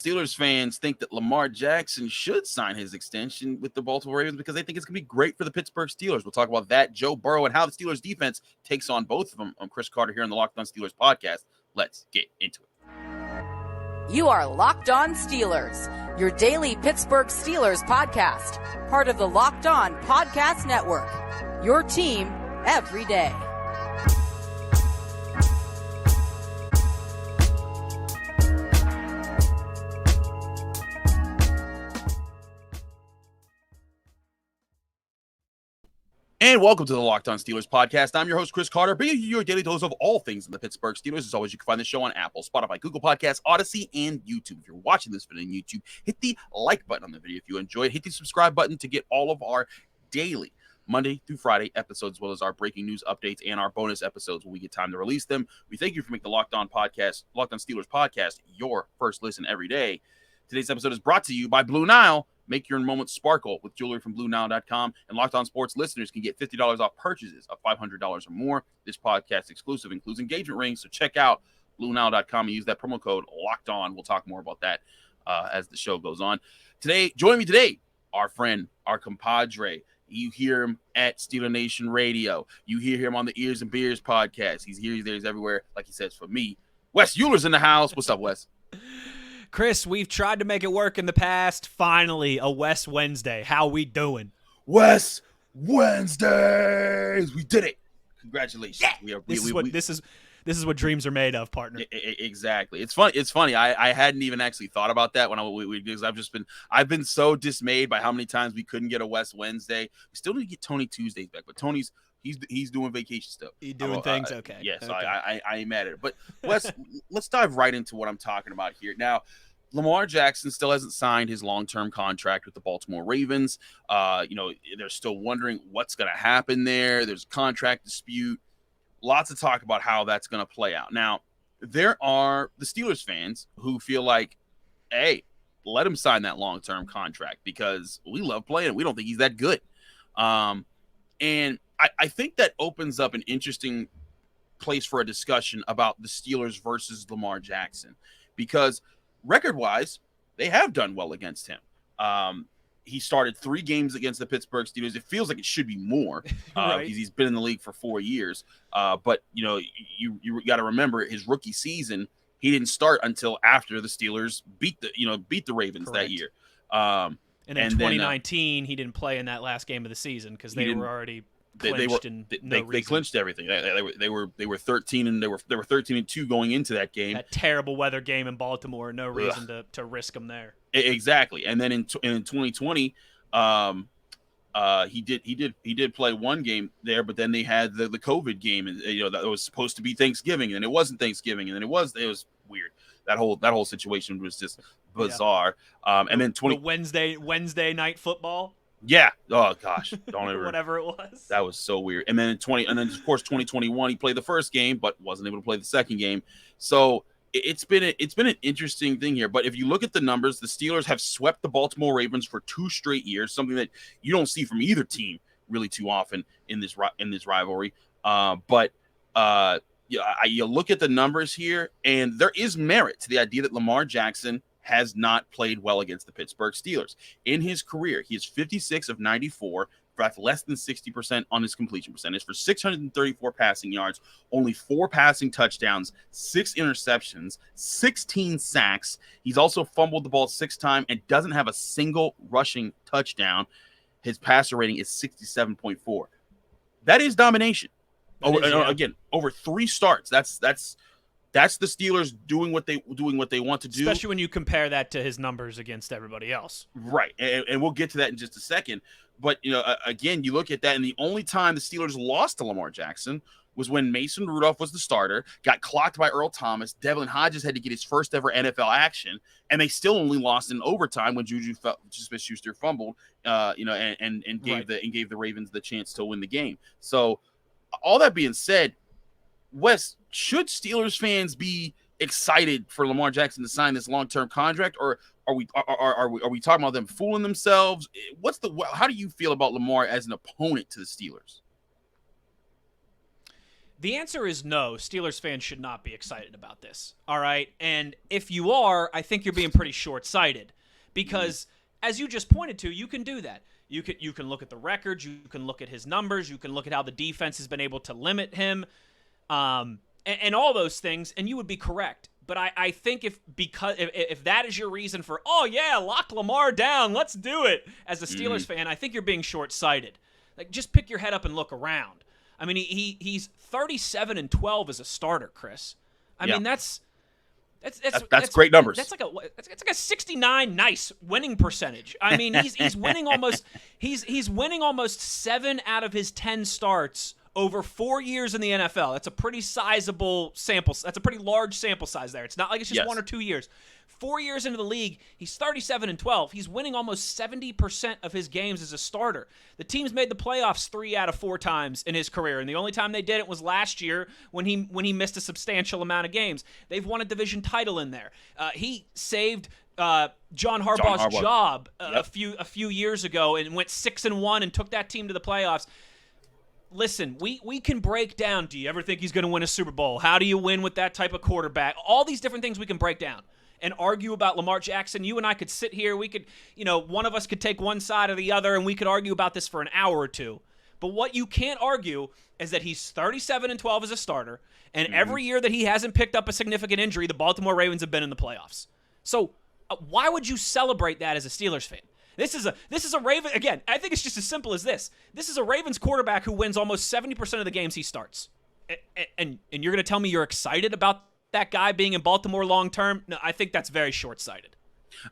Steelers fans think that Lamar Jackson should sign his extension with the Baltimore Ravens because they think it's going to be great for the Pittsburgh Steelers. We'll talk about that, Joe Burrow, and how the Steelers defense takes on both of them. I'm Chris Carter here on the Locked On Steelers podcast. Let's get into it. You are Locked On Steelers, your daily Pittsburgh Steelers podcast, part of the Locked On Podcast Network, your team every day. And welcome to the Locked On Steelers podcast. I'm your host, Chris Carter, bringing you your daily dose of all things in the Pittsburgh Steelers. As always, you can find the show on Apple, Spotify, Google Podcasts, Odyssey, and YouTube. If you're watching this video on YouTube, hit the like button on the video if you enjoy it. Hit the subscribe button to get all of our daily Monday through Friday episodes, as well as our breaking news updates and our bonus episodes when we get time to release them. We thank you for making the Locked On Steelers podcast your first listen every day. Today's episode is brought to you by Blue Nile. Make your moments sparkle with jewelry from BlueNile.com. And Locked On Sports listeners can get $50 off purchases of $500 or more. This podcast exclusive includes engagement rings, so check out BlueNile.com and use that promo code Locked On. We'll talk more about that as the show goes on. Joining me today, our friend, our compadre. You hear him at Steeler Nation Radio. You hear him on the Ears and Beers podcast. He's here, he's there, he's everywhere. Like he says, for me, Wes Euler's in the house. What's up, Wes? Chris, we've tried to make it work in the past. Finally, a Wes Wednesday. How we doing? Wes Wednesdays. We did it. Congratulations. Yeah. This is what dreams are made of, partner. Exactly. It's funny. I hadn't even actually thought about that because I've been so dismayed by how many times we couldn't get a Wes Wednesday. We still need to get Tony Tuesdays back, but Tony's he's doing vacation stuff. He's doing things okay. Yes, okay. I ain't mad at it. But Wes, let's dive right into what I'm talking about here. Now, Lamar Jackson still hasn't signed his long-term contract with the Baltimore Ravens. They're still wondering what's going to happen there. There's a contract dispute. Lots of talk about how that's going to play out. Now, there are the Steelers fans who feel like, hey, let him sign that long-term contract because we love playing him. We don't think he's that good. And I think that opens up an interesting place for a discussion about the Steelers versus Lamar Jackson because record-wise, they have done well against him. He started 3 games against the Pittsburgh Steelers. It feels like it should be more right. because he's been in the league for 4 years. But, you got to remember his rookie season, he didn't start until after the Steelers beat the Ravens Correct. that year. And in 2019, he didn't play in that last game of the season because they were already clinched they clinched everything. They were 13 and they were 13-2 going into that game. That terrible weather game in Baltimore. No reason to risk them there. Exactly. And then in 2020, he did play one game there, but then they had the COVID game, and that was supposed to be Thanksgiving, and it wasn't Thanksgiving, and then it was weird. That whole situation was just bizarre. Yeah. And then the Wednesday night football. Yeah. Oh gosh. Don't ever. Whatever it was. That was so weird. And then of course 2021, he played the first game, but wasn't able to play the second game. So it's been an interesting thing here. But if you look at the numbers, the Steelers have swept the Baltimore Ravens for 2 straight years, something that you don't see from either team really too often in this rivalry. You look at the numbers here, and there is merit to the idea that Lamar Jackson has not played well against the Pittsburgh Steelers. In his career, he is 56 of 94, that's less than 60% on his completion percentage for 634 passing yards, only 4 passing touchdowns, 6 interceptions, 16 sacks. He's also fumbled the ball 6 times and doesn't have a single rushing touchdown. His passer rating is 67.4. That is domination. Over 3 starts. That's the Steelers doing what they want to do. Especially when you compare that to his numbers against everybody else. Right. And we'll get to that in just a second. But, again, you look at that, and the only time the Steelers lost to Lamar Jackson was when Mason Rudolph was the starter, got clocked by Earl Thomas. Devlin Hodges had to get his first ever NFL action, and they still only lost in overtime when Juju Smith-Schuster fumbled, and gave the Ravens the chance to win the game. So, all that being said, Wes, should Steelers fans be excited for Lamar Jackson to sign this long-term contract, or are we talking about them fooling themselves? How do you feel about Lamar as an opponent to the Steelers? The answer is no. Steelers fans should not be excited about this. All right? And if you are, I think you're being pretty short-sighted because, as you just pointed to, you can do that. You can look at the records. You can look at his numbers. You can look at how the defense has been able to limit him and all those things, and you would be correct. But I think if that is your reason for, oh, yeah, lock Lamar down, let's do it, as a Steelers fan, I think you're being short-sighted. Like, just pick your head up and look around. I mean, he's 37-12 as a starter, Chris. I mean, that's great numbers. That's like a 69 nice winning percentage. I mean, he's winning almost he's winning almost 7 out of his 10 starts over 4 years in the NFL. That's a pretty sizable sample. That's a pretty large sample size there. It's not like it's just 1 or 2 years. 4 years into the league, he's 37-12. He's winning almost 70% of his games as a starter. The team's made the playoffs 3 out of 4 times in his career, and the only time they did it was last year when he missed a substantial amount of games. They've won a division title in there. He saved John Harbaugh's job a few years ago and went 6-1 and took that team to the playoffs. Listen, we can break down, do you ever think he's going to win a Super Bowl? How do you win with that type of quarterback? All these different things we can break down and argue about Lamar Jackson. You and I could sit here. We could, one of us could take one side or the other, and we could argue about this for an hour or two. But what you can't argue is that he's 37-12 as a starter, and every year that he hasn't picked up a significant injury, the Baltimore Ravens have been in the playoffs. So why would you celebrate that as a Steelers fan? This is a Raven. Again, I think it's just as simple as this. This is a Ravens quarterback who wins almost 70% of the games he starts. And you're going to tell me you're excited about that guy being in Baltimore long term? No, I think that's very short-sighted.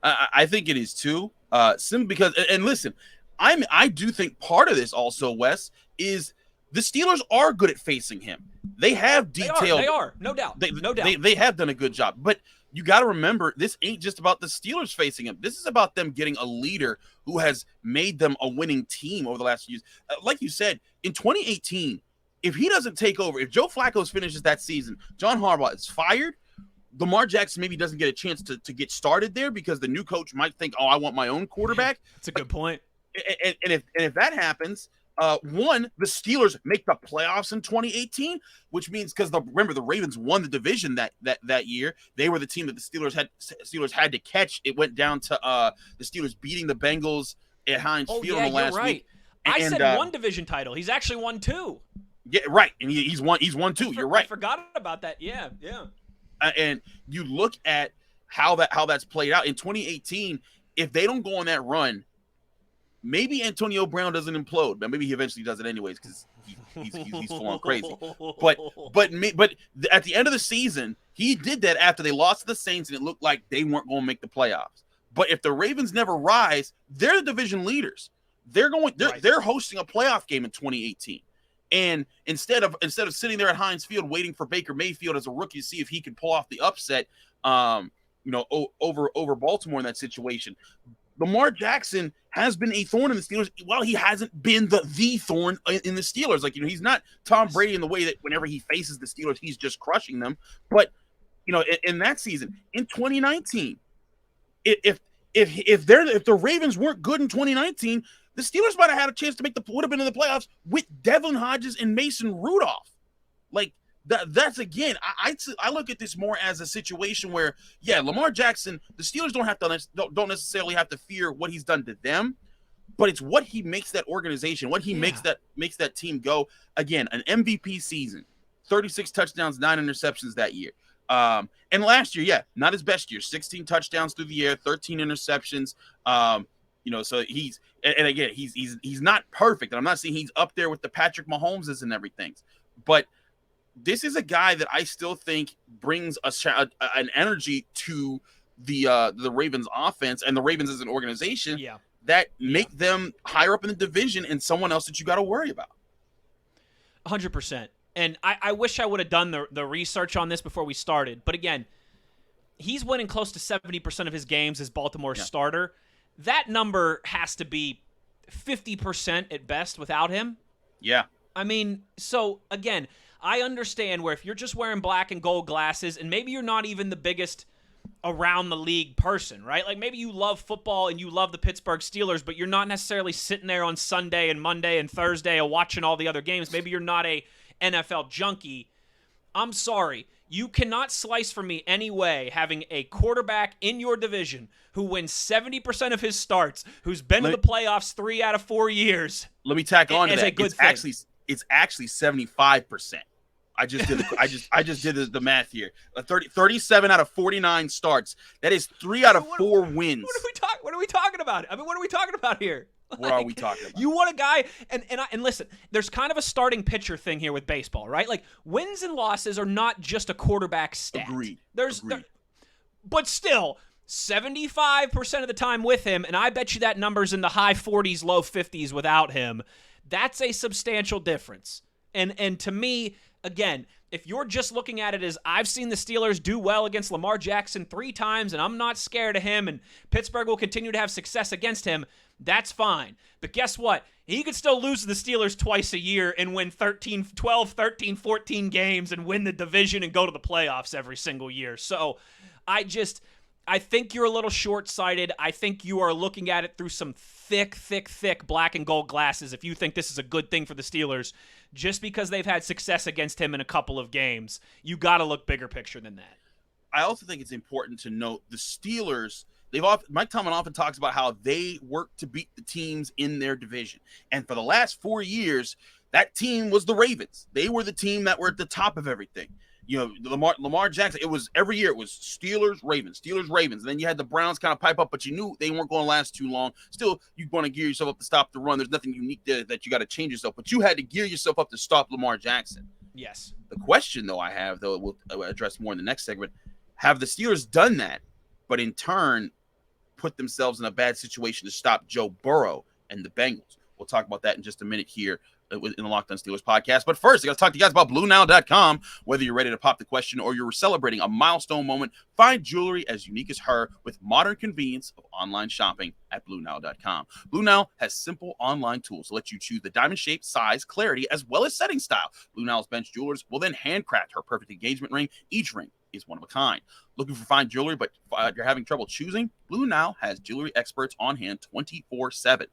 I think it is too. Simply because, and listen, I do think part of this also, Wes, is the Steelers are good at facing him. They have detailed. They are, no doubt. No doubt. They have done a good job, but you got to remember, this ain't just about the Steelers facing him. This is about them getting a leader who has made them a winning team over the last few years. Like you said, in 2018, if he doesn't take over, if Joe Flacco finishes that season, John Harbaugh is fired. Lamar Jackson maybe doesn't get a chance to get started there because the new coach might think, oh, I want my own quarterback. That's a good point. And if that happens, the Steelers make the playoffs in 2018, which means because remember the Ravens won the division that year. They were the team that the Steelers had to catch. It went down to the Steelers beating the Bengals at Heinz Field in the last week. I said one division title. He's actually won 2. Yeah, right. And he's won 2. You're right. I forgot about that. Yeah. And you look at how that's played out in 2018. If they don't go on that run, maybe Antonio Brown doesn't implode, but maybe he eventually does it anyways because he's full on crazy. But at the end of the season, he did that after they lost to the Saints, and it looked like they weren't going to make the playoffs. But if the Ravens never rise, they're the division leaders. They're hosting a playoff game in 2018. And instead of sitting there at Heinz Field waiting for Baker Mayfield as a rookie to see if he could pull off the upset, over Baltimore in that situation, Lamar Jackson has been a thorn in the Steelers. Well, he hasn't been the thorn in the Steelers. Like, he's not Tom Brady in the way that whenever he faces the Steelers, he's just crushing them. But, in that season, in 2019, if the Ravens weren't good in 2019, the Steelers might have had a chance to would have been in the playoffs with Devlin Hodges and Mason Rudolph. Like, that's again, I look at this more as a situation where, yeah, Lamar Jackson, the Steelers don't necessarily have to fear what he's done to them, but it's what he makes that organization, what he makes that team go. Again, an MVP season, 36 touchdowns, 9 interceptions that year. And last year, not his best year, 16 touchdowns through the air, 13 interceptions. So he's not perfect, and I'm not saying he's up there with the Patrick Mahomeses and everything, but this is a guy that I still think brings an energy to the Ravens offense and the Ravens as an organization that make them higher up in the division and someone else that you got to worry about. 100%. And I wish I would have done the research on this before we started. But again, he's winning close to 70% of his games as Baltimore's starter. That number has to be 50% at best without him. Yeah. I mean, so again, I understand where if you're just wearing black and gold glasses and maybe you're not even the biggest around the league person, right? Like maybe you love football and you love the Pittsburgh Steelers, but you're not necessarily sitting there on Sunday and Monday and Thursday watching all the other games. Maybe you're not a NFL junkie. I'm sorry. You cannot slice for me any way having a quarterback in your division who wins 70% of his starts, who's been to the playoffs 3 out of 4 years. Let me tack on to that. It's actually 75%. I just did the math here. 37 out of 49 starts. That is 3 out of 4 wins. What are we talking about? I mean, what are we talking about here? What are we talking about? You want a guy, and listen, there's kind of a starting pitcher thing here with baseball, right? Like, wins and losses are not just a quarterback stat. Agreed. But still, 75% of the time with him, and I bet you that number's in the high 40s, low 50s without him. That's a substantial difference. And to me, again, if you're just looking at it as I've seen the Steelers do well against Lamar Jackson 3 times and I'm not scared of him and Pittsburgh will continue to have success against him, that's fine. But guess what? He could still lose to the Steelers twice a year and win 12, 13, 14 games and win the division and go to the playoffs every single year. So I think you're a little short-sighted. I think you are looking at it through some thick black and gold glasses if you think this is a good thing for the Steelers. Just because they've had success against him in a couple of games, you got to look bigger picture than that. I also think it's important to note the Steelers, Mike Tomlin often talks about how they work to beat the teams in their division. And for the last 4 years, that team was the Ravens. They were the team that were at the top of everything. You know, Lamar Jackson, it was every year it was Steelers, Ravens. And then you had the Browns kind of pipe up, but you knew they weren't going to last too long. Still, you want to gear yourself up to stop the run. There's nothing unique there that you got to change yourself, but you had to gear yourself up to stop Lamar Jackson. Yes. The question, though, I have, though, we'll address more in the next segment, have the Steelers done that, but in turn put themselves in a bad situation to stop Joe Burrow and the Bengals? We'll talk about that in just a minute here in the Locked On Steelers podcast. But first, I got to talk to you guys about BlueNile.com. Whether you're ready to pop the question or you're celebrating a milestone moment, find jewelry as unique as her with modern convenience of online shopping at BlueNile.com. Blue Nile has simple online tools to let you choose the diamond shape, size, clarity, as well as setting style. Blue Nile's bench jewelers will then handcraft her perfect engagement ring. Each ring is one of a kind. Looking for fine jewelry, but you're having trouble choosing? Blue Nile has jewelry experts on hand 24/7.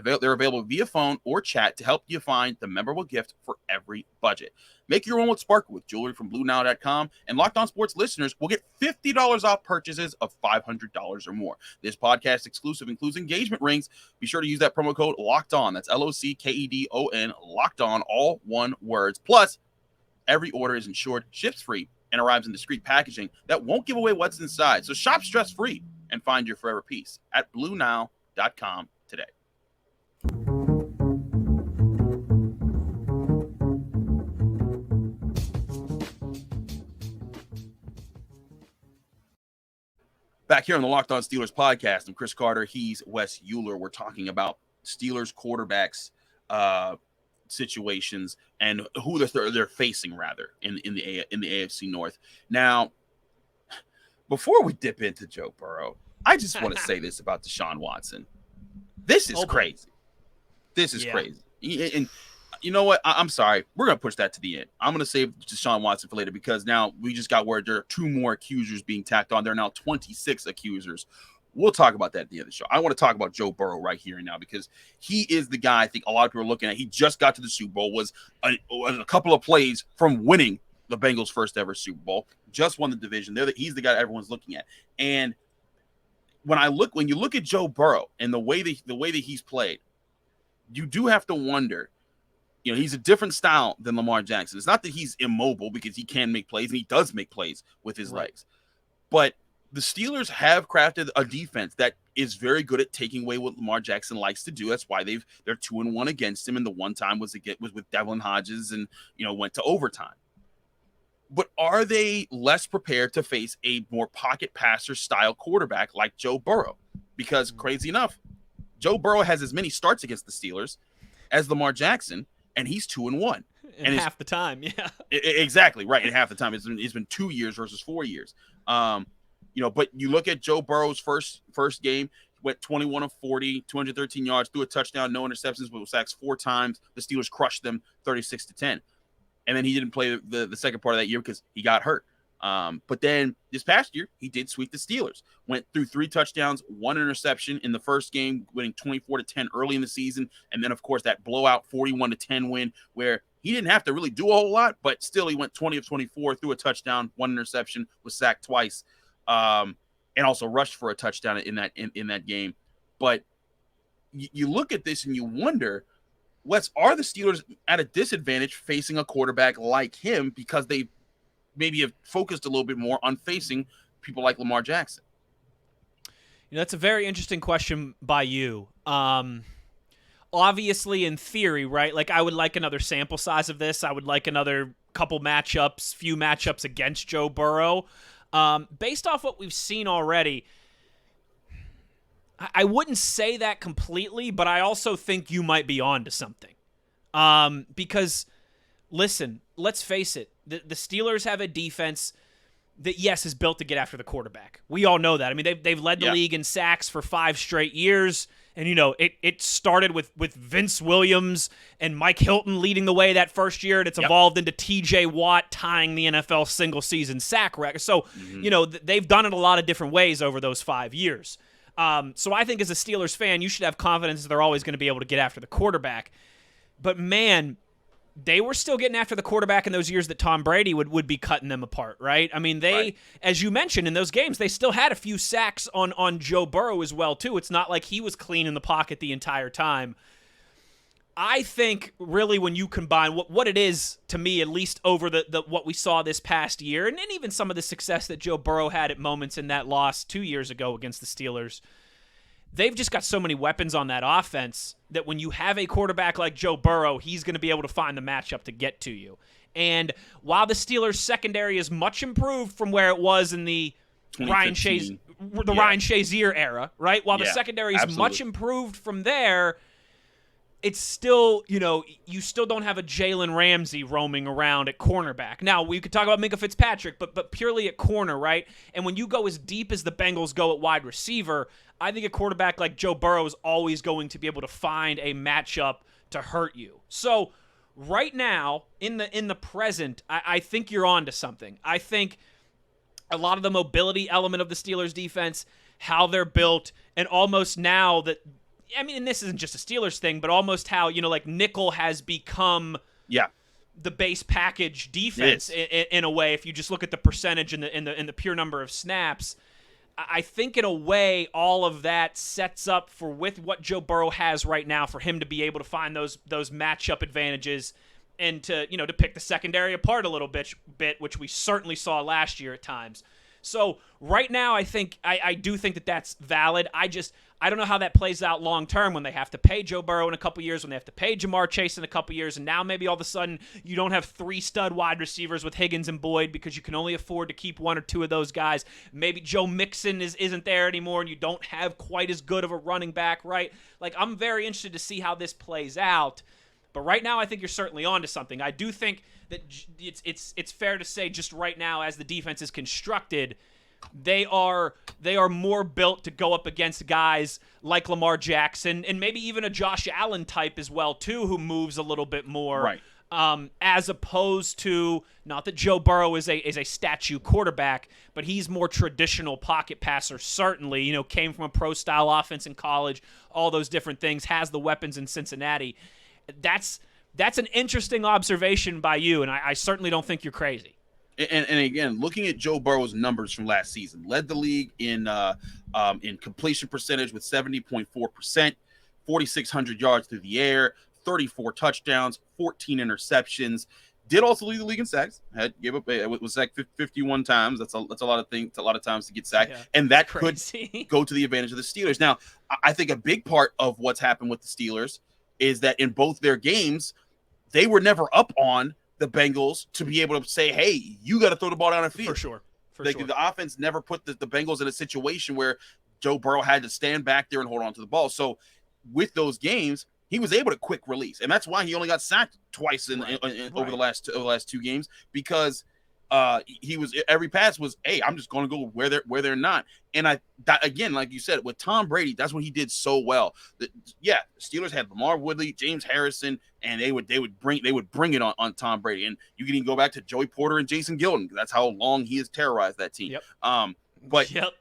They're available via phone or chat to help you find the memorable gift for every budget. Make your own with sparkle with jewelry from BlueNile.com, and Locked On Sports listeners will get $50 off purchases of $500 or more. This podcast exclusive includes engagement rings. Be sure to use that promo code Locked On. That's LOCKEDON, Locked On, all one words. Plus, every order is insured, ships free, and arrives in discreet packaging that won't give away what's inside. So shop stress-free and find your forever piece at BlueNile.com today. Back here on the Locked On Steelers podcast, I'm Chris Carter. He's Wes Euler. We're talking about Steelers quarterbacks situations and who they're facing rather in the AFC North. Now, before we dip into Joe Burrow, I just want to say this about Deshaun Watson. This is crazy. This is crazy. And you know what? I'm sorry. We're going to push that to the end. I'm going to save Deshaun Watson for later because now we just got word there are 2 more accusers being tacked on. There are now 26 accusers. We'll talk about that at the end of the show. I want to talk about Joe Burrow right here and now because he is the guy I think a lot of people are looking at. He just got to the Super Bowl, was a couple of plays from winning the Bengals' first ever Super Bowl, just won the division. He's the guy everyone's looking at. And when you look at Joe Burrow and the way that he's played, you do have to wonder, you know, he's a different style than Lamar Jackson. It's not that he's immobile because he can make plays, and he does make plays with his legs. But the Steelers have crafted a defense that is very good at taking away what Lamar Jackson likes to do. That's why they're 2-1 against him, and the one time was with Devlin Hodges and, you know, went to overtime. But are they less prepared to face a more pocket passer style quarterback like Joe Burrow? Because crazy enough, Joe Burrow has as many starts against the Steelers as Lamar Jackson, and he's 2-1. In half the time, yeah. Exactly, right, in half the time. It's been 2 years versus 4 years. You know, but you look at Joe Burrow's first game, went 21 of 40, 213 yards, threw a touchdown, no interceptions, but was sacked 4 times. The Steelers crushed them 36-10. And then he didn't play the second part of that year because he got hurt. But then this past year, he did sweep the Steelers. Went through 3 touchdowns, 1 interception in the first game, winning 24-10 early in the season. And then, of course, that blowout 41-10 win where he didn't have to really do a whole lot, but still he went 20 of 24, threw a touchdown, 1 interception, was sacked twice, and also rushed for a touchdown in that game. But you look at this and you wonder, are the Steelers at a disadvantage facing a quarterback like him because they maybe have focused a little bit more on facing people like Lamar Jackson? That's a very interesting question by you. Obviously, in theory, right? Like, I would like another sample size of this. I would like another few matchups against Joe Burrow. Based off what we've seen already, I wouldn't say that completely, but I also think you might be on to something. Because, listen, let's face it, the Steelers have a defense that, yes, is built to get after the quarterback. We all know that. I mean, they've led the league in sacks for 5 straight years. And, it started with Vince Williams and Mike Hilton leading the way that first year, and it's evolved into T.J. Watt tying the NFL single-season sack record. So, they've done it a lot of different ways over those 5 years. So I think as a Steelers fan, you should have confidence that they're always going to be able to get after the quarterback. But, man, they were still getting after the quarterback in those years that Tom Brady would be cutting them apart, right? I mean, as you mentioned, in those games, they still had a few sacks on Joe Burrow as well, too. It's not like he was clean in the pocket the entire time. I think, really, when you combine what it is, to me, at least over the what we saw this past year, and even some of the success that Joe Burrow had at moments in that loss 2 years ago against the Steelers, they've just got so many weapons on that offense that when you have a quarterback like Joe Burrow, he's going to be able to find the matchup to get to you. And while the Steelers' secondary is much improved from where it was in the Ryan Shazier era, right? While the secondary is much improved from there, it's still, you still don't have a Jalen Ramsey roaming around at cornerback. Now, we could talk about Minkah Fitzpatrick, but purely at corner, right? And when you go as deep as the Bengals go at wide receiver, I think a quarterback like Joe Burrow is always going to be able to find a matchup to hurt you. So right now, in the present, I think you're on to something. I think a lot of the mobility element of the Steelers defense, how they're built, and almost now that, I mean, and this isn't just a Steelers thing, but almost how, like nickel has become the base package defense in a way, if you just look at the percentage and the pure number of snaps. I think in a way all of that sets up for, with what Joe Burrow has right now, for him to be able to find those matchup advantages and to pick the secondary apart a little bit, which we certainly saw last year at times. So right now I think I do think that that's valid. I don't know how that plays out long term when they have to pay Joe Burrow in a couple years, when they have to pay Jamar Chase in a couple years, and now maybe all of a sudden you don't have 3 stud wide receivers with Higgins and Boyd because you can only afford to keep 1 or 2 of those guys. Maybe Joe Mixon isn't there anymore and you don't have quite as good of a running back, right? Like, I'm very interested to see how this plays out. But right now I think you're certainly on to something. I do think that it's fair to say just right now, as the defense is constructed, they are more built to go up against guys like Lamar Jackson and maybe even a Josh Allen type as well too, who moves a little bit more, right? As opposed to, not that Joe Burrow is a statue quarterback, but he's more traditional pocket passer. Certainly, came from a pro style offense in college, all those different things, has the weapons in Cincinnati. That's an interesting observation by you, and I certainly don't think you're crazy. And again, looking at Joe Burrow's numbers from last season, led the league in completion percentage with 70.4%, 4,600 yards through the air, 34 touchdowns, 14 interceptions. Did also lead the league in sacks. Was sacked 51 times. That's a lot of things. A lot of times to get sacked, and that could go to the advantage of the Steelers. Now, I think a big part of what's happened with the Steelers is that in both their games, they were never up on the Bengals to be able to say, hey, you got to throw the ball down the field. For sure. The offense never put the Bengals in a situation where Joe Burrow had to stand back there and hold on to the ball. So with those games, he was able to quick release. And that's why he only got sacked twice over the last 2 games, because every pass was, hey, I'm just going to go where they're not. And again, like you said, with Tom Brady, that's what he did so well. The Steelers had Lamar Woodley, James Harrison, and they would bring it on Tom Brady. And you can even go back to Joey Porter and Jason Gilden. That's how long he has terrorized that team. Yep.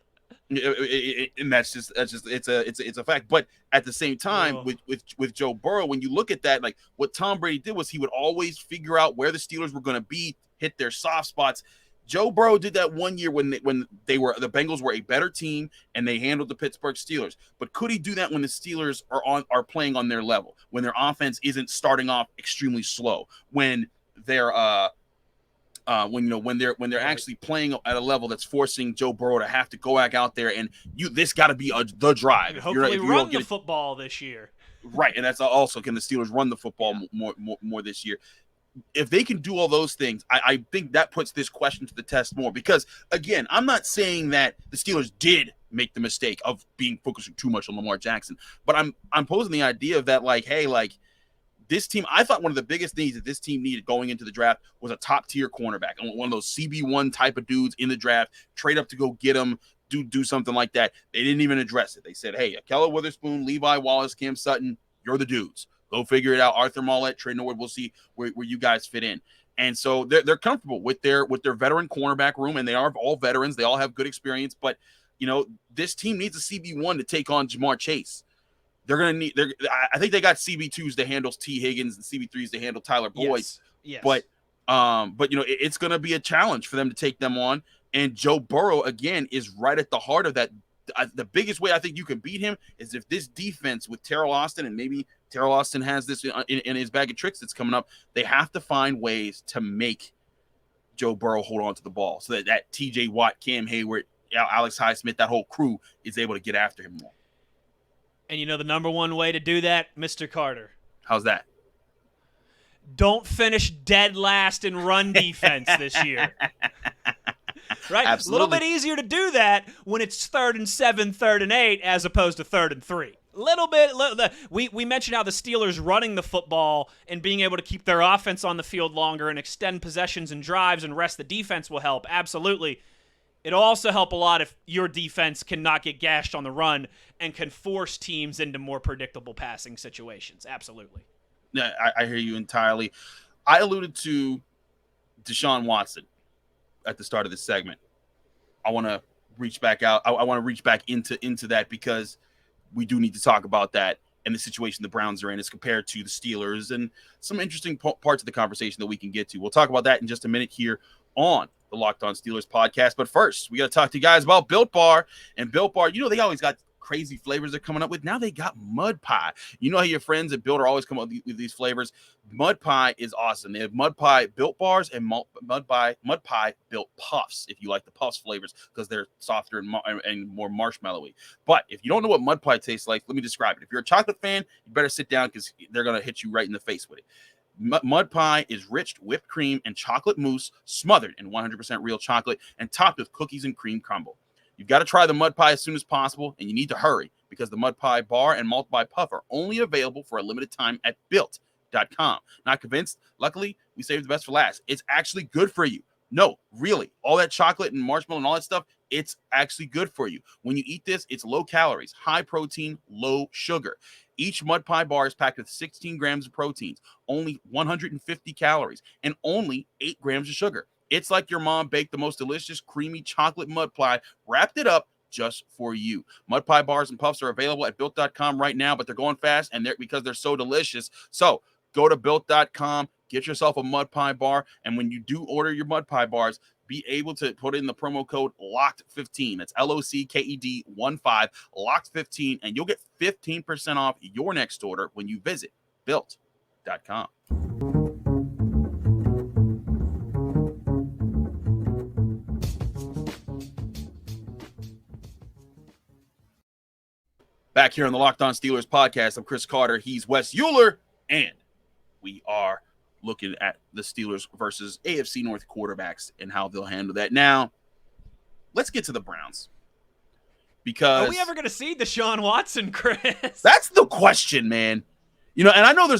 And that's just it's a fact. But at the same time, with Joe Burrow, when you look at that, like what Tom Brady did was he would always figure out where the Steelers were going to be, hit their soft spots. Joe Burrow did that one year when the Bengals were a better team and they handled the Pittsburgh Steelers. But could he do that when the Steelers are playing on their level, when their offense isn't starting off extremely slow, when they're when they're actually playing at a level that's forcing Joe Burrow to have to go back out there and this got to be the drive. Hopefully run the football this year. Right, and that's also, can the Steelers run the football more this year? If they can do all those things, I think that puts this question to the test more. Because, again, I'm not saying that the Steelers did make the mistake of being focusing too much on Lamar Jackson. But I'm posing the idea of that, like, hey, like, this team, I thought one of the biggest things that this team needed going into the draft was a top-tier cornerback. One of those CB1 type of dudes in the draft, trade up to go get him, do something like that. They didn't even address it. They said, hey, Ahkello Witherspoon, Levi Wallace, Cam Sutton, you're the dudes. Go figure it out. Arthur Mollett, Trey Norwood, we'll see where you guys fit in. And so they're comfortable with their veteran cornerback room, and they are all veterans. They all have good experience. But, this team needs a CB1 to take on Jamar Chase. I think they got CB2s to handle T. Higgins and CB3s to handle Tyler Boyd. Yes. But it's going to be a challenge for them to take them on. And Joe Burrow, again, is right at the heart of that. The biggest way I think you can beat him is if this defense with Terrell Austin, and maybe Terrell Austin has this in his bag of tricks that's coming up, they have to find ways to make Joe Burrow hold on to the ball so that TJ Watt, Cam Heyward, Alex Highsmith, that whole crew is able to get after him more. And the number one way to do that, Mr. Carter? How's that? Don't finish dead last in run defense this year. Right? Absolutely. A little bit easier to do that when it's 3rd and 7, 3rd and 8, as opposed to 3rd and 3. We mentioned how the Steelers running the football and being able to keep their offense on the field longer and extend possessions and drives and rest the defense will help. Absolutely. It'll also help a lot if your defense cannot get gashed on the run and can force teams into more predictable passing situations. Absolutely. Yeah, I hear you entirely. I alluded to Deshaun Watson at the start of this segment. I want to reach back out. I want to reach back into that because we do need to talk about that and the situation the Browns are in as compared to the Steelers and some interesting parts of the conversation that we can get to. We'll talk about that in just a minute here on the Locked On Steelers podcast. But first, we got to talk to you guys about Built Bar. And Built Bar, they always got crazy flavors they're coming up with. Now they got mud pie. You know how your friends at Built are always come up with these flavors. Mud pie is awesome. They have mud pie Built Bars and mud pie Built Puffs, if you like the Puffs flavors, because they're softer and more marshmallowy. But if you don't know what mud pie tastes like, let me describe it. If you're a chocolate fan, you better sit down because they're going to hit you right in the face with it. Mud pie is rich whipped cream and chocolate mousse smothered in 100% real chocolate and topped with cookies and cream crumble. You've got to try the mud pie as soon as possible, and you need to hurry because the mud pie bar and malt pie puff are only available for a limited time at built.com. Not convinced? Luckily, we saved the best for last. It's actually good for you. No, really. All that chocolate and marshmallow and all that stuff, it's actually good for you. When you eat this, it's low calories, high protein, low sugar. Each mud pie bar is packed with 16 grams of proteins, only 150 calories, and only 8 grams of sugar. It's like your mom baked the most delicious, creamy chocolate mud pie, wrapped it up just for you. Mud pie bars and puffs are available at built.com right now, but they're going fast and because they're so delicious. So go to built.com, get yourself a mud pie bar, and when you do order your mud pie bars, be able to put in the promo code LOCKED15. That's LOCKED15, LOCKED15, and you'll get 15% off your next order when you visit built.com. Back here on the Locked On Steelers podcast, I'm Chris Carter. He's Wes Euler, and we are looking at the Steelers versus AFC North quarterbacks and how they'll handle that. Now, let's get to the Browns. Because are we ever going to see Deshaun Watson, Chris? That's the question, man. And I know there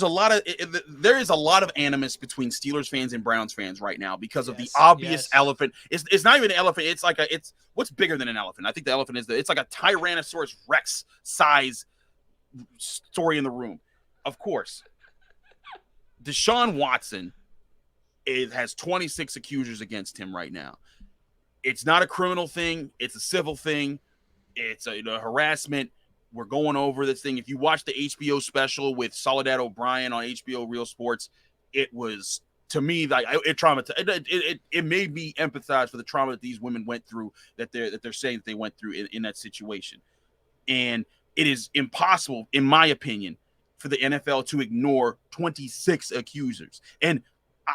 is a lot of animus between Steelers fans and Browns fans right now because of the obvious elephant. It's not even an elephant. It's what's bigger than an elephant. I think the elephant it's like a Tyrannosaurus Rex size story in the room. Of course, Deshaun Watson has 26 accusers against him right now. It's not a criminal thing. It's a civil thing. it's harassment. We're going over this thing. If you watch the HBO special with Soledad O'Brien on HBO Real Sports, it was, to me, like it traumatized. It made me empathize for the trauma that these women went through, that they're saying that they went through in that situation. And it is impossible, in my opinion, for the NFL to ignore 26 accusers. And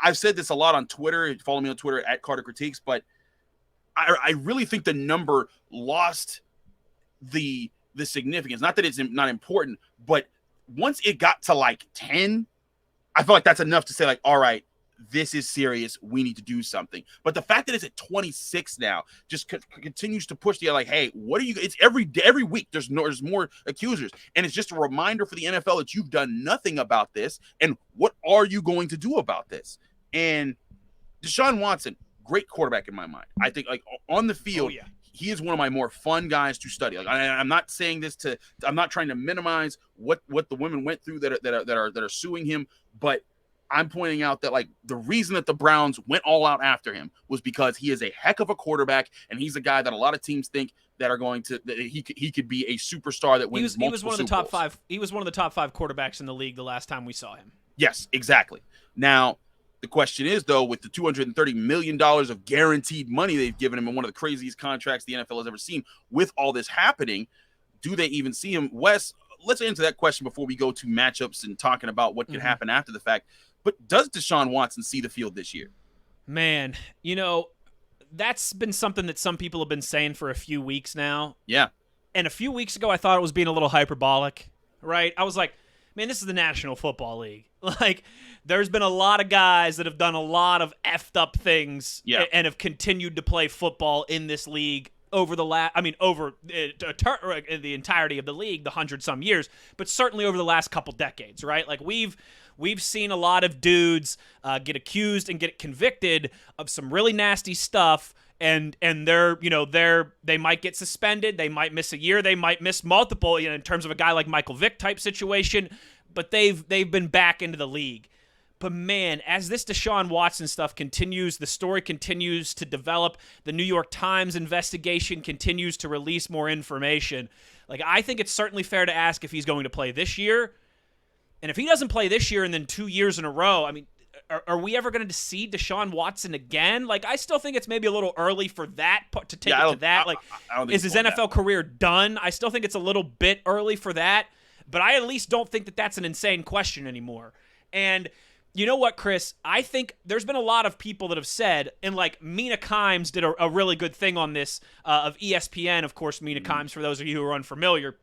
I've said this a lot on Twitter. Follow me on Twitter at Carter Critiques, but I really think the number lost the significance. Not that it's not important, but once it got to like 10, I feel like that's enough to say, like, all right, this is serious. We need to do something. But the fact that it's at 26 now just continues to push the, like, hey, what are you? It's every week. There's more accusers, and it's just a reminder for the NFL that you've done nothing about this. And what are you going to do about this? And Deshaun Watson, great quarterback in my mind. I think, like, on the field, he is one of my more fun guys to study. Like, I'm not saying this I'm not trying to minimize what the women went through that are suing him, but I'm pointing out that, like, the reason that the Browns went all out after him was because he is a heck of a quarterback, and he's a guy that a lot of teams think that are going to that he could be a superstar that wins multiple he was one of the Super top Bowls. 5. He was one of the top 5 quarterbacks in the league the last time we saw him. Yes, exactly. Now, the question is, though, with the $230 million of guaranteed money they've given him in one of the craziest contracts the NFL has ever seen, with all this happening, do they even see him? Wes, let's answer that question before we go to matchups and talking about what could happen after the fact. But does Deshaun Watson see the field this year? Man, that's been something that some people have been saying for a few weeks now. Yeah. And a few weeks ago, I thought it was being a little hyperbolic, right? I was like, man, this is the National Football League. Like, there's been a lot of guys that have done a lot of effed up things and have continued to play football in this league over the the entirety of the league, the 100-some years, but certainly over the last couple decades, right? Like, we've seen a lot of dudes get accused and get convicted of some really nasty stuff, and they might get suspended, they might miss a year, they might miss multiple, in terms of a guy like Michael Vick type situation, but they've been back into the league. But man, as this Deshaun Watson stuff continues, the story continues to develop, the New York Times investigation continues to release more information. Like, I think it's certainly fair to ask if he's going to play this year. And if he doesn't play this year and then 2 years in a row, I mean, are we ever going to see Deshaun Watson again? Like, I still think it's maybe a little early for that, to take it to that. Like, I don't think is his NFL career done? I still think it's a little bit early for that, but I at least don't think that that's an insane question anymore. And you know what, Chris? I think there's been a lot of people that have said, and like Mina Kimes did a really good thing on this of ESPN, of course, Mina Kimes, for those of you who are unfamiliar,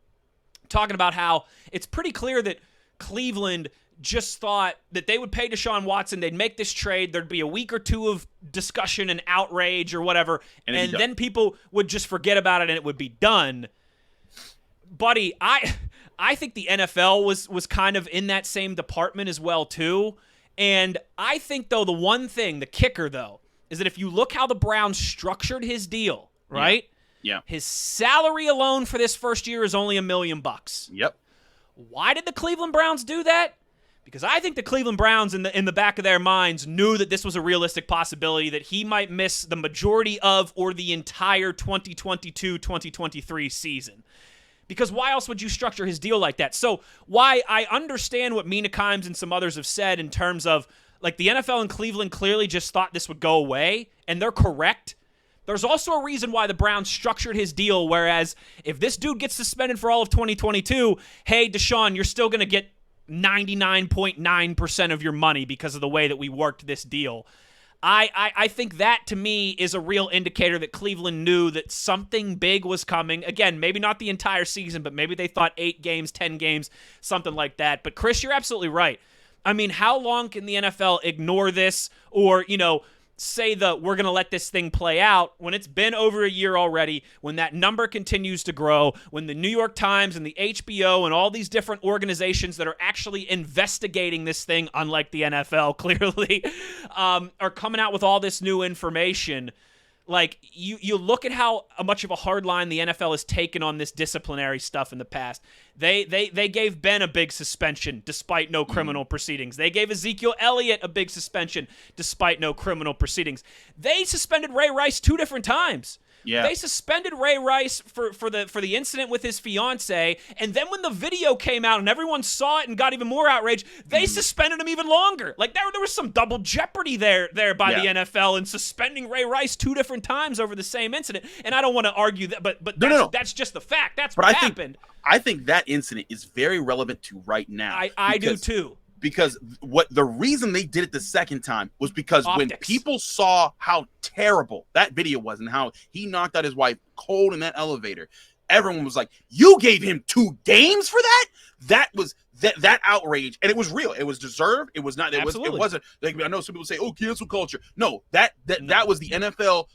talking about how it's pretty clear that Cleveland just thought that they would pay Deshaun Watson, they'd make this trade, there'd be a week or two of discussion and outrage or whatever, and then people would just forget about it and it would be done. Buddy, I think the NFL was kind of in that same department as well, too. And I think, though, the kicker, though, is that if you look how the Browns structured his deal, right? Yeah. His salary alone for this first year is only $1 million. Yep. Why did the Cleveland Browns do that? Because I think the Cleveland Browns, in the back of their minds, knew that this was a realistic possibility, that he might miss the majority of or the entire 2022-2023 season. Because why else would you structure his deal like that? So why I understand what Mina Kimes and some others have said in terms of, like, the NFL in Cleveland clearly just thought this would go away, and they're correct. There's also a reason why the Browns structured his deal, whereas if this dude gets suspended for all of 2022, hey, Deshaun, you're still going to get 99.9% of your money because of the way that we worked this deal. I think that, to me, is a real indicator that Cleveland knew that something big was coming. Again, maybe not the entire season, but maybe they thought 8 games, 10 games, something like that. But, Chris, you're absolutely right. I mean, how long can the NFL ignore this or, say that we're going to let this thing play out when it's been over a year already, when that number continues to grow, when the New York Times and the HBO and all these different organizations that are actually investigating this thing, unlike the NFL clearly, are coming out with all this new information. Like, you look at how much of a hard line the NFL has taken on this disciplinary stuff in the past. They gave Ben a big suspension despite no criminal proceedings. They gave Ezekiel Elliott a big suspension despite no criminal proceedings. They suspended Ray Rice 2 different times Yeah. They suspended Ray Rice for the incident with his fiance, and then when the video came out and everyone saw it and got even more outraged, they suspended him even longer. Like there was some double jeopardy there by the NFL in suspending Ray Rice 2 different times over the same incident. And I don't want to argue that, but that's just the fact. That's what happened. I think that incident is very relevant to right now. I do too. Because the reason they did it the second time was because Optics. when people saw how terrible that video was and how he knocked out his wife cold in that elevator, everyone was like, "You gave him 2 games for that?" That was that outrage, and it was real. It was deserved. It was not. It wasn't like I know some people say, "Oh, cancel culture." No, that was the NFL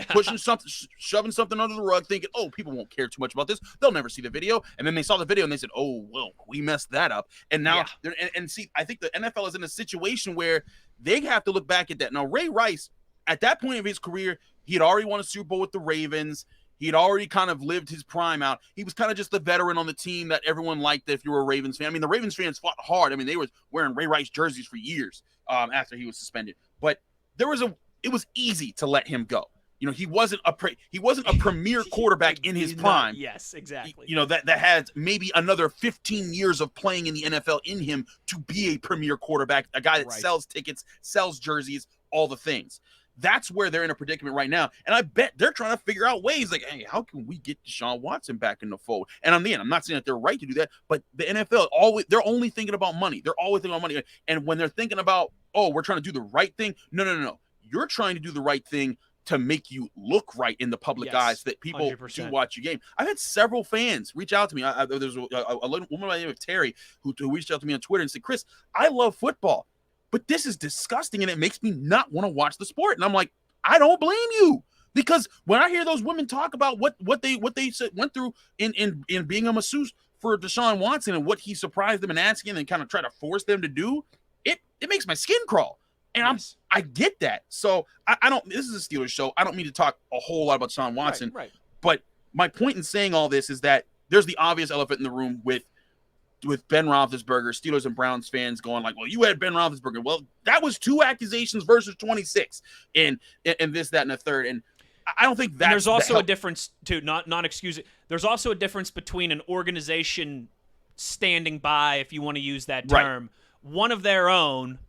pushing something, shoving something under the rug, thinking, "Oh, people won't care too much about this. They'll never see the video." And then they saw the video and they said, "Oh, well, we messed that up." And now, and see, I think the NFL is in a situation where they have to look back at that. Now, Ray Rice, at that point of his career, he had already won a Super Bowl with the Ravens. He had already kind of lived his prime out. He was kind of just the veteran on the team that everyone liked if you were a Ravens fan. I mean, the Ravens fans fought hard. I mean, they were wearing Ray Rice jerseys for years after he was suspended. But it was easy to let him go. You know, he wasn't a premier quarterback in his prime. Yes, exactly. You know, that had maybe another 15 years of playing in the NFL in him to be a premier quarterback, a guy that sells tickets, sells jerseys, all the things. That's where they're in a predicament right now. And I bet they're trying to figure out ways like, hey, how can we get Deshaun Watson back in the fold? And I'm not saying that they're right to do that, but the NFL, they're only thinking about money. They're always thinking about money. And when they're thinking about, oh, we're trying to do the right thing. No. You're trying to do the right thing to make you look right in the public eyes that people 100%. do watch your game. I've had several fans reach out to me. There's a woman by the name of Terry who reached out to me on Twitter and said, Chris, I love football, but this is disgusting and it makes me not want to watch the sport. And I'm like, I don't blame you, because when I hear those women talk about what they went through in being a masseuse for Deshaun Watson and what he surprised them and asking and kind of try to force them to do, it makes my skin crawl. And I get that. So I don't, this is a Steelers show. I don't mean to talk a whole lot about Deshaun Watson, right. But my point in saying all this is that there's the obvious elephant in the room with Ben Roethlisberger, Steelers and Browns fans going like, well, you had Ben Roethlisberger. Well, that was 2 accusations versus 26 and this, that, and a third. And I don't think that. There's also a difference too, not excuse it. There's also a difference between an organization standing by, if you want to use that term, one of their own,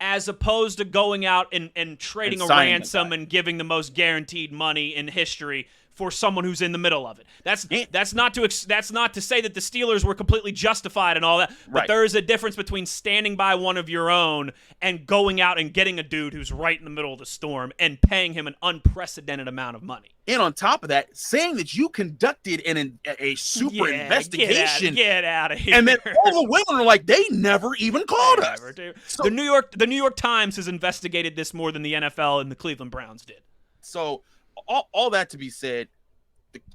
as opposed to going out and trading a ransom and giving the most guaranteed money in history for someone who's in the middle of it. That's not to say that the Steelers were completely justified and all that, but there is a difference between standing by one of your own and going out and getting a dude who's right in the middle of the storm and paying him an unprecedented amount of money. And on top of that, saying that you conducted a super investigation. Get out of here. And then all the women are like, they never even called us. So, the New York Times has investigated this more than the NFL and the Cleveland Browns did. So all that to be said,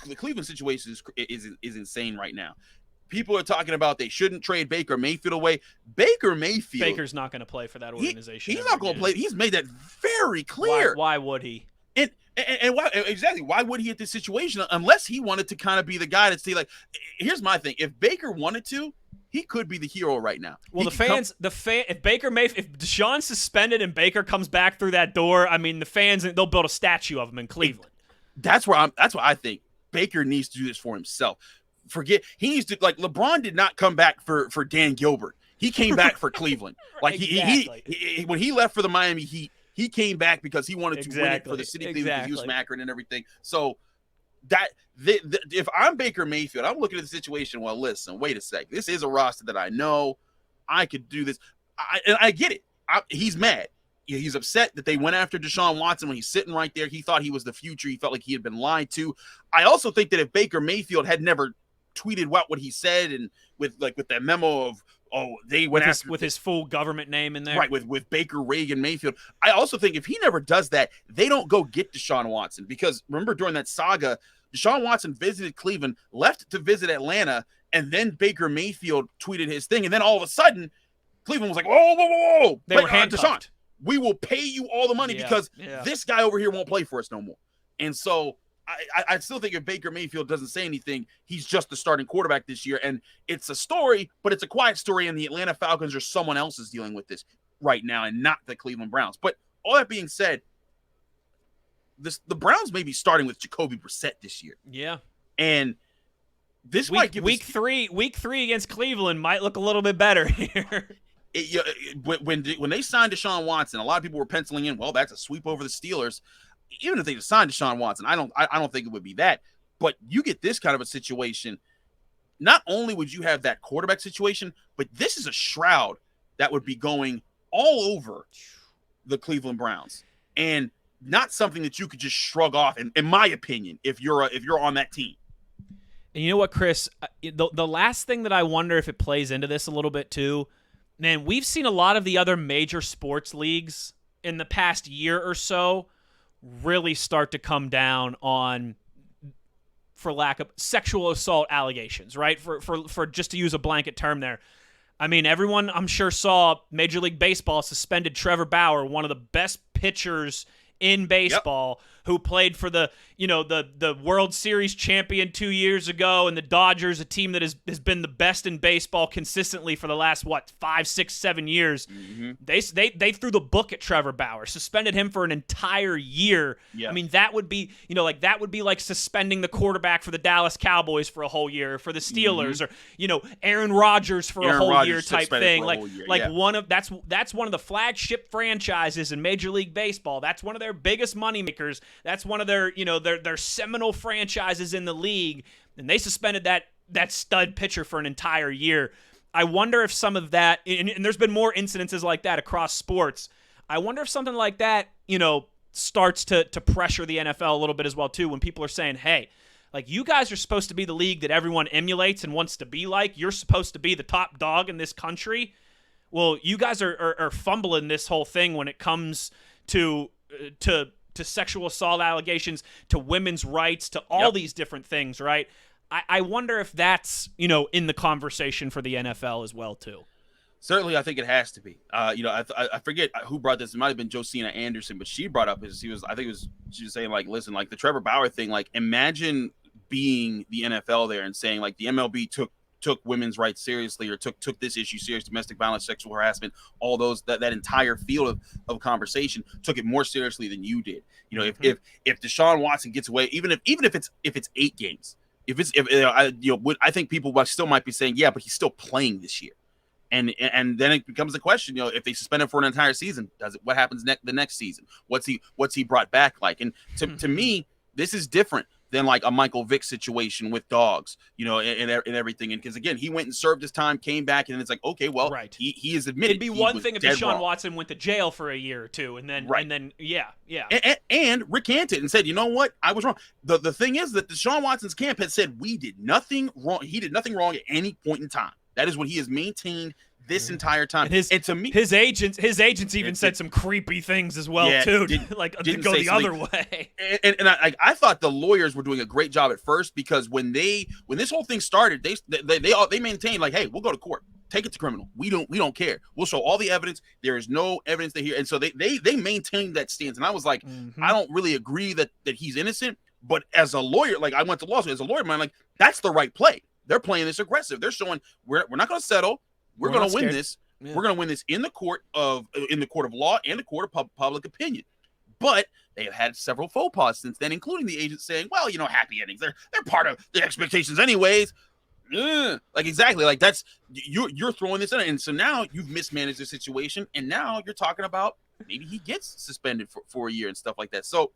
the Cleveland situation is insane right now. People are talking about they shouldn't trade Baker Mayfield away. Baker's not going to play for that organization. He's not going to play. He's made that very clear. Why would he? And why exactly? Why would he at this situation unless he wanted to kind of be the guy to say like, here's my thing. If Baker wanted to, he could be the hero right now. Well, if Deshaun's suspended and Baker comes back through that door, I mean, the fans, they'll build a statue of him in Cleveland. That's why I think Baker needs to do this for himself. He needs to, like, LeBron did not come back for Dan Gilbert. He came back for Cleveland. Like he when he left for the Miami Heat, he came back because he wanted to win it for the city of Cleveland, Hughes Macron and everything. So that if I'm Baker Mayfield, I'm looking at the situation. Well, listen, wait a sec. This is a roster that I know I could do this. I get it. He's mad. He's upset that they went after Deshaun Watson when he's sitting right there. He thought he was the future. He felt like he had been lied to. I also think that if Baker Mayfield had never tweeted what he said and with that memo of, they went after with his full government name in there. Right, with Baker, Reagan, Mayfield. I also think if he never does that, they don't go get Deshaun Watson. Because remember during that saga, Deshaun Watson visited Cleveland, left to visit Atlanta, and then Baker Mayfield tweeted his thing. And then all of a sudden, Cleveland was like, whoa. They were handcuffed. Deshaun, we will pay you all the money because this guy over here won't play for us no more. And so I still think if Baker Mayfield doesn't say anything, he's just the starting quarterback this year. And it's a story, but it's a quiet story. And the Atlanta Falcons or someone else is dealing with this right now and not the Cleveland Browns. But all that being said, the Browns may be starting with Jacoby Brissett this year. Yeah. And this might give week three against Cleveland might look a little bit better here. When they signed Deshaun Watson, a lot of people were penciling in, well, that's a sweep over the Steelers. Even if they signed Deshaun Watson, I don't think it would be that. But you get this kind of a situation. Not only would you have that quarterback situation, but this is a shroud that would be going all over the Cleveland Browns, and not something that you could just shrug off. In my opinion, if you're on that team. And you know what, Chris? The last thing that I wonder if it plays into this a little bit too, man, we've seen a lot of the other major sports leagues in the past year or so really start to come down on, for lack of, sexual assault allegations, right? For just to use a blanket term there. I mean, everyone I'm sure saw Major League Baseball suspended Trevor Bauer, one of the best pitchers in baseball, who played for the World Series champion 2 years ago, and the Dodgers, a team that has been the best in baseball consistently for the last 5, 6, 7 years. Mm-hmm. They threw the book at Trevor Bauer, suspended him for an entire year. Yeah. I mean, that would be like suspending the quarterback for the Dallas Cowboys for a whole year, for the Steelers, mm-hmm. or Aaron Rodgers for a whole year type thing. That's one of the flagship franchises in Major League Baseball. That's one of their biggest moneymakers. That's one of their seminal franchises in the league, and they suspended that stud pitcher for an entire year. I wonder if some of that, and there's been more incidences like that across sports. I wonder if something like that, starts to pressure the NFL a little bit as well too. When people are saying, "Hey, like, you guys are supposed to be the league that everyone emulates and wants to be like. You're supposed to be the top dog in this country. Well, you guys are fumbling this whole thing when it comes to sexual assault allegations, to women's rights, to all these different things, right?" I wonder if that's, in the conversation for the NFL as well, too. Certainly, I think it has to be. I forget who brought this. It might have been Josina Anderson, but she brought up she was saying, like, listen, like the Trevor Bauer thing, like, imagine being the NFL there and saying, like, the MLB took women's rights seriously, or took this issue serious, domestic violence, sexual harassment, all those, that entire field of conversation, took it more seriously than you did. If Deshaun Watson gets away, even if it's 8 games, I think people still might be saying, yeah, but he's still playing this year. And then it becomes a question, if they suspend him for an entire season, what happens the next season? What's he brought back like? And to me, this is different than like a Michael Vick situation with dogs, and everything. And because, again, he went and served his time, came back, and it's like, okay, well, right. He has admitted. It'd be one thing if Deshaun Watson went to jail for a year or two, and then, yeah. And recanted and said, you know what, I was wrong. The thing is that Deshaun Watson's camp had said we did nothing wrong. He did nothing wrong at any point in time. That is what he has maintained this entire time. And to me, his agents even said some creepy things as well, too. To go the other way. And I thought the lawyers were doing a great job at first, because when this whole thing started, they maintained, like, hey, we'll go to court, take it to criminal. We don't care. We'll show all the evidence. There is no evidence to hear. And so they maintained that stance. And I was like, mm-hmm. I don't really agree that he's innocent, but as a lawyer, like, I went to law school as a lawyer, man, like, that's the right play. They're playing this aggressive. They're showing we're not going to settle. We're going to win this. Yeah. We're going to win this in the court of law and the court of public opinion. But they have had several faux pas since then, including the agents saying, well, happy endings. They're part of the expectations anyways. Like, exactly. Like, that's you're throwing this in. And so now you've mismanaged the situation. And now you're talking about maybe he gets suspended for a year and stuff like that. So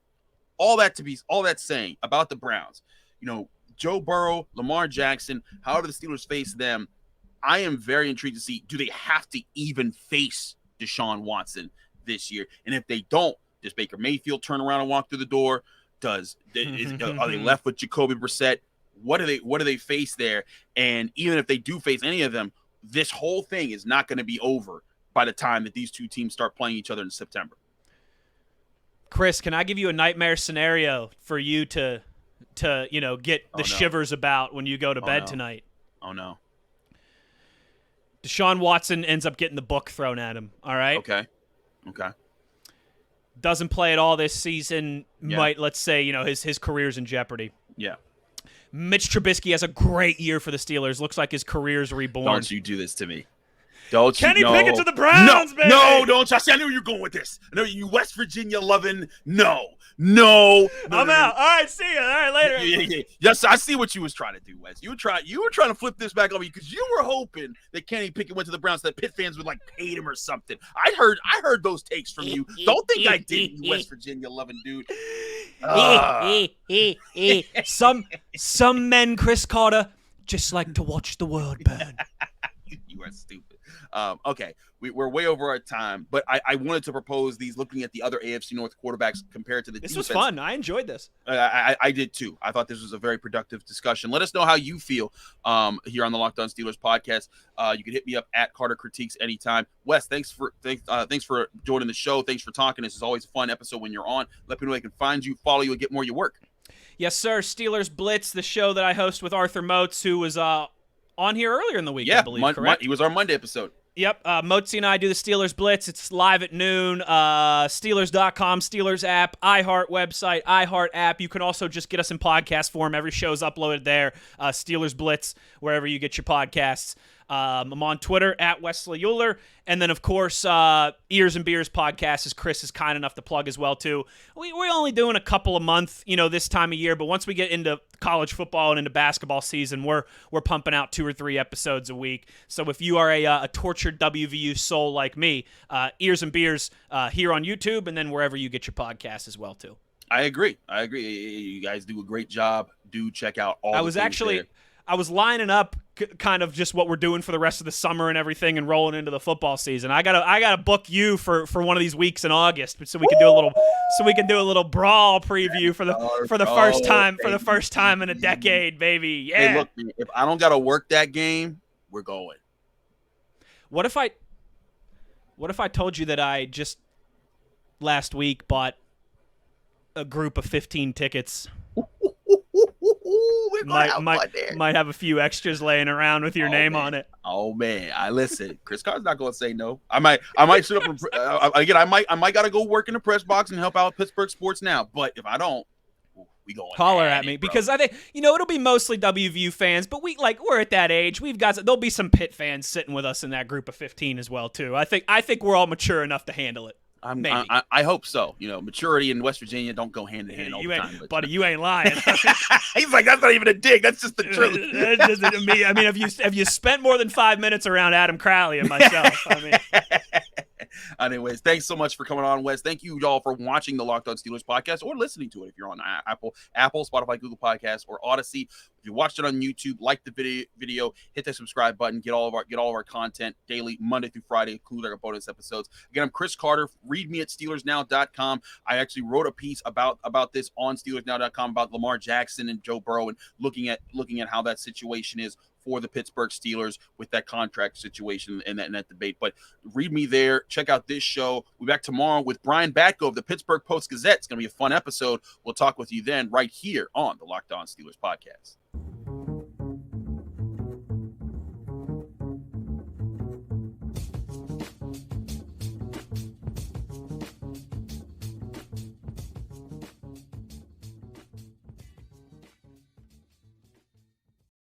all that's saying about the Browns, Joe Burrow, Lamar Jackson, however the Steelers face them, I am very intrigued to see, do they have to even face Deshaun Watson this year? And if they don't, does Baker Mayfield turn around and walk through the door? Are they left with Jacoby Brissett? What do they face there? And even if they do face any of them, this whole thing is not going to be over by the time that these two teams start playing each other in September. Chris, can I give you a nightmare scenario for you to get the shivers about when you go to bed tonight? Oh, no. Deshaun Watson ends up getting the book thrown at him, all right? Okay. Doesn't play at all this season. Yeah. Might, let's say, his career's in jeopardy. Yeah. Mitch Trubisky has a great year for the Steelers. Looks like his career's reborn. Don't you do this to me. Don't Kenny you know? Pickett to the Browns, baby. No, don't you? See, I knew you were going with this. I know you West Virginia loving. No. I'm out. All right, see you. All right, later. Yeah. Yes, I see what you was trying to do, Wes. You were trying to flip this back on me because you were hoping that Kenny Pickett went to the Browns, that Pitt fans would like paid him or something. I heard those takes from you. Don't think I did, you West Virginia loving dude. Some men, Chris Carter, just like to watch the world burn. You are stupid. Okay, we're way over our time, but I wanted to propose these looking at the other AFC North quarterbacks compared to the defense. This was fun. I enjoyed this. I did too. I thought this was a very productive discussion. Let us know how you feel here on the Locked On Steelers podcast. You can hit me up at Carter Critiques anytime. Wes, thanks for joining the show. Thanks for talking. This is always a fun episode when you're on. Let people know they can find you, follow you, and get more of your work. Yes, sir. Steelers Blitz, the show that I host with Arthur Moats, who was on here earlier in the week, I believe, correct? He was our Monday episode. Yep, Moatsy and I do the Steelers Blitz. It's live at noon. Steelers.com, Steelers app, iHeart website, iHeart app. You can also just get us in podcast form. Every show is uploaded there. Steelers Blitz, wherever you get your podcasts. I'm on Twitter at Wesley Euler. And then, of course, Ears and Beers podcast, as Chris is kind enough to plug as well, too. We're only doing a couple a month, this time of year. But once we get into college football and into basketball season, we're pumping out 2 or 3 episodes a week. So if you are a tortured WVU soul like me, Ears and Beers here on YouTube and then wherever you get your podcasts as well, too. I agree. You guys do a great job. Do check out all I was lining up kind of just what we're doing for the rest of the summer and everything and rolling into the football season. I gotta book you for one of these weeks in August so we can do a little brawl preview for the first time in a decade, baby. Yeah. Hey, look, if I don't gotta work that game, we're going. What if I told you that I just last week bought a group of 15 tickets? Might have a few extras laying around with your name on it. Oh man, I listen. Chris Carter's not going to say no. I might sit up and, again. I might got to go work in the press box and help out Pittsburgh sports now. But if I don't, we going. Holler at me because I think it'll be mostly WVU fans, but we're at that age. There'll be some Pitt fans sitting with us in that group of 15 as well too. I think we're all mature enough to handle it. I hope so. Maturity in West Virginia don't go hand in hand all the time. Buddy, you ain't lying. He's like, that's not even a dig. That's just the truth. I mean, have you spent more than 5 minutes around Adam Crowley and myself? Anyways, thanks so much for coming on, Wes. Thank you, y'all, for watching the Locked On Steelers podcast or listening to it if you're on Apple, Spotify, Google Podcasts, or Odyssey. If you watched it on YouTube, like the video, hit the subscribe button, get all of our content daily, Monday through Friday, including our bonus episodes. Again, I'm Chris Carter. Read me at SteelersNow.com. I actually wrote a piece about this on SteelersNow.com about Lamar Jackson and Joe Burrow and looking at how that situation is for the Pittsburgh Steelers with that contract situation and that debate. But read me there. Check out this show. We'll be back tomorrow with Brian Batko of the Pittsburgh Post-Gazette. It's going to be a fun episode. We'll talk with you then right here on the Locked On Steelers podcast.